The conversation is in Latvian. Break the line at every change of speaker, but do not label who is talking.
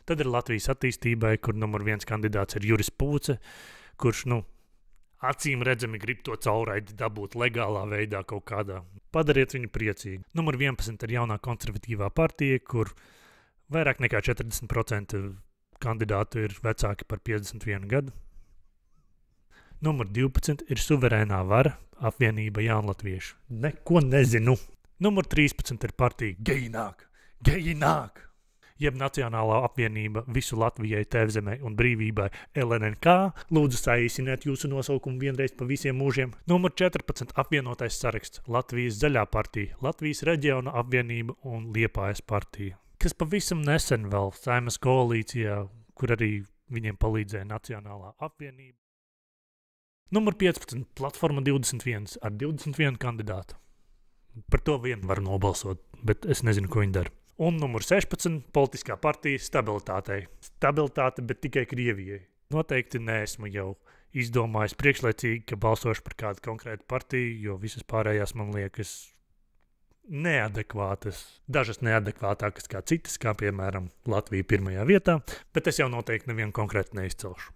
Tad ir Latvijas attīstībai, kur numur 1 kandidāts ir Juris Pūce, kurš, acīm redzami grib to caurraidi dabūt legālā veidā kaut kādā. Padariet viņu priecīgu. Numur 11 ir jaunā konservatīvā partija, kur vairāk nekā 40% kandidātu ir vecāki par 51 gadu. Numur 12 ir suverēnā vara apvienība Jaunlatviešu. Neko nezinu. Numur 13 ir partija Gejināk! Jeb Nacionālā apvienība visu Latvijai, Tēvzemei un brīvībai LNNK. Lūdzu saīsiniet jūsu nosaukumu vienreiz pa visiem mūžiem. Numur 14 apvienotais saraksts Latvijas zaļā partija, Latvijas reģiona apvienība un Liepājas partija, kas pavisam nesen vēl Saeimas koalīcijā, kur arī viņiem palīdzēja Nacionālā apvienība. Numur 15 platforma 21 ar 21 kandidātu. Par to vien var nobalsot, bet es nezinu, ko viņi dara. Un numur 16 politiskā partija stabilitātei. Stabilitāte, bet tikai Krievijai. Noteikti neesmu jau izdomājis priekšlaicīgi, ka balsošu par kādu konkrētu partiju, jo visas pārējās man liekas neadekvātas. Dažas neadekvātākas kā citas, kā piemēram Latvija 1. vietā, bet es jau noteikti nevienu konkrētu neizcelšu.